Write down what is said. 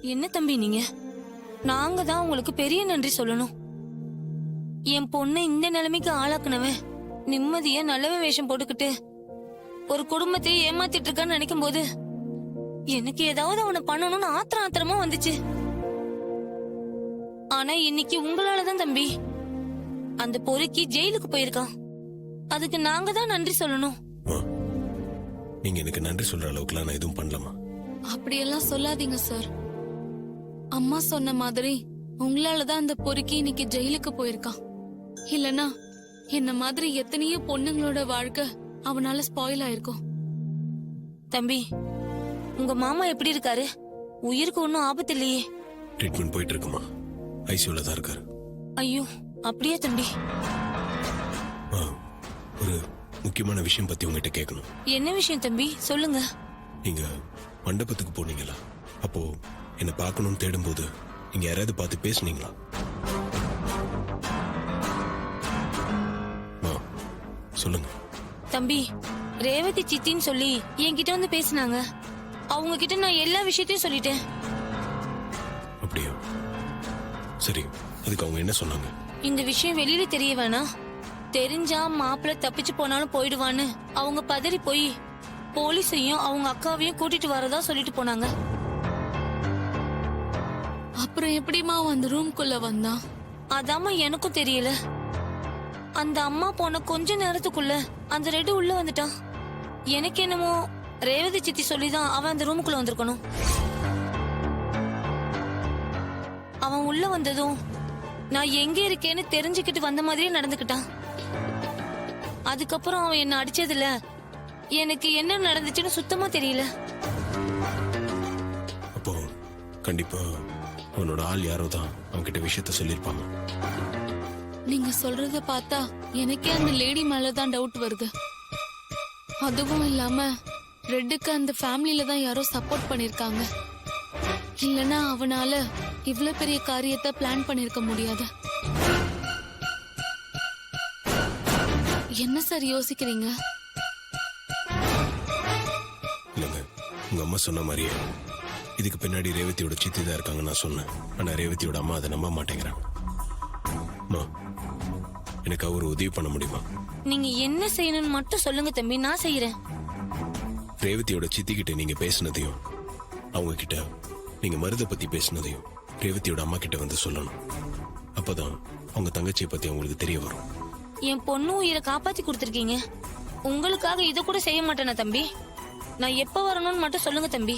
என்ன தம்பி நீங்க? நாங்க தான் உங்களுக்கு பெரிய நன்றி சொல்லணும். என் பொண்ணை இந்த நிலைமைக்கு ஆளாக்குனவன் நிம்மதியா நல்லவே வேஷம் போட்டுக்கிட்டு ஒரு குடும்பத்தை ஏமாத்திட்டு இருக்கான்னு நினைக்கும் போது எனக்கு ஏதாவது அவனை பண்ணணும்னு ஆத்திரமா வந்துச்சு. ஆனா இன்னைக்கு உங்களாலதான் தம்பி அந்த பொறுக்கி ஜெயிலுக்கு போயிருக்கான். அதுக்கு நாங்க தான் நன்றி சொல்லணும். நீங்க எனக்கு நன்றி சொல்ற அளவுக்குலாம் நான் எதுவும் பண்ணலாமா? அப்படியெல்லாம் சொல்லாதீங்க சார். அம்மா சொன்ன மாதிரி உங்களாலதான் அந்த பொறுக்கி இன்னைக்கு ஜெயிலுக்கு போயிருக்கான். இல்லனா என்ன மாதிரி எத்தனையோ பொண்ணுங்களோட வாழ்க்கை அவனால ஸ்பாயில் ஆயிருக்கும். தம்பி, உங்க மாமா எப்படி இருக்காரு? உயிருக்கு ஒன்னும் ஆபத்து இல்லையே? ட்ரீட்மெண்ட் போயிட்டு இருக்குமா? ஐசியூல தான் இருக்காரு. ஐயோ, அப்படியே தம்பி. ஒரு முக்கியமான விஷயம் பத்தி உங்ககிட்ட கேட்கணும். என்ன விஷயம் தம்பி? சொல்லுங்க. நீங்க மண்டபத்துக்கு போனீங்களா? அப்போ என்ன பார்க்கணும்னு தேடும்போது நீங்க யாராவது பார்த்து பேசுனீங்களா? சொல்லுங்க தம்பி. ரேவதி சித்தின்னு சொல்லி என்கிட்ட வந்து பேசினாங்க. அவங்க கிட்ட நான் எல்லா விஷயத்தையும் சொல்லிட்டேன். அப்படியா? சரி, அதுக்கு அவங்க என்ன சொன்னாங்க? இந்த விஷயம் வெளியில தெரிய வேணாம், தெரிஞ்சா மாப்பிள்ள தப்பிச்சு போனாலும் போயிடுவான்னு அவங்க பதறி போய் போலீஸையும் அவங்க அக்காவையும் கூட்டிட்டு வரதா சொல்லிட்டு போனாங்க. அப்புறம் எப்படிமா அந்த ரூம்குள்ள வந்தான்? அதாம்மா எனக்கும் தெரியல. அந்த அம்மா போன கொஞ்ச நேரத்துக்குள்ள அந்த ரெட்டு உள்ள வந்துட்டான். எனக்கு என்னமோ ரேவதி சித்தி சொல்லிதான் அவன் அந்த ரூமுக்குள்ள வந்திருக்கணும். அவன் உள்ள வந்ததும் நான் எங்க இருக்கேன்னு தெரிஞ்சுக்கிட்டு வந்த மாதிரியே நடந்துக்கிட்டான். அதுக்கப்புறம் அவன் என்ன அடிச்சதுல எனக்கு என்ன நடந்துச்சுன்னு சுத்தமா தெரியல. அப்போ கண்டிப்பா அவனோட ஆள் யாரோ தான் அவன்கிட்ட விஷயத்த சொல்லிருப்பாங்க. நீங்க சொல்றத பார்த்தா எனக்கே அந்த லேடி மேலதான் டவுட் வருது. அதுவும் இல்லாம ரெட்டுக்கு அந்த ஃபேமிலில தான் யாரோ சப்போர்ட் பண்ணிருக்காங்க. இல்லனா அவனால இவ்ளோ பெரிய காரியத்தை பிளான் பண்ணிருக்க முடியாது. என்ன சார் யோசிக்கிறீங்க? இல்லங்க, உங்க அம்மா சொன்ன மாதிரியே இதுக்கு பின்னாடி ரேவதியோட சித்தி தான் இருக்காங்க நான் சொன்னேன். ஆனா ரேவதியோட அம்மா அதை நம்ப மாட்டேங்கிறாங்க. எனக்கு அவர் உதவி பண்ண முடியுமா? நீங்க என்ன செய்யணும்னு மட்டும் சொல்லுங்க தம்பி, நான் செய்யறேன். ரேவதியோட சித்தி கிட்ட நீங்க பேசினதையும் அவங்க கிட்ட நீங்க மருத பத்தி பேசினதையும் ரேவதியோட அம்மா கிட்ட வந்து சொல்லணும். அப்பதான் அவங்க தங்கச்சியை பத்தி அவங்களுக்கு தெரிய வரும். என் பொண்ணு உயிரை காப்பாத்தி கொடுத்துருக்கீங்க. உங்களுக்காக இதை கூட செய்ய மாட்டேனா தம்பி? நான் எப்ப வரணும்னு மட்டும் சொல்லுங்க தம்பி.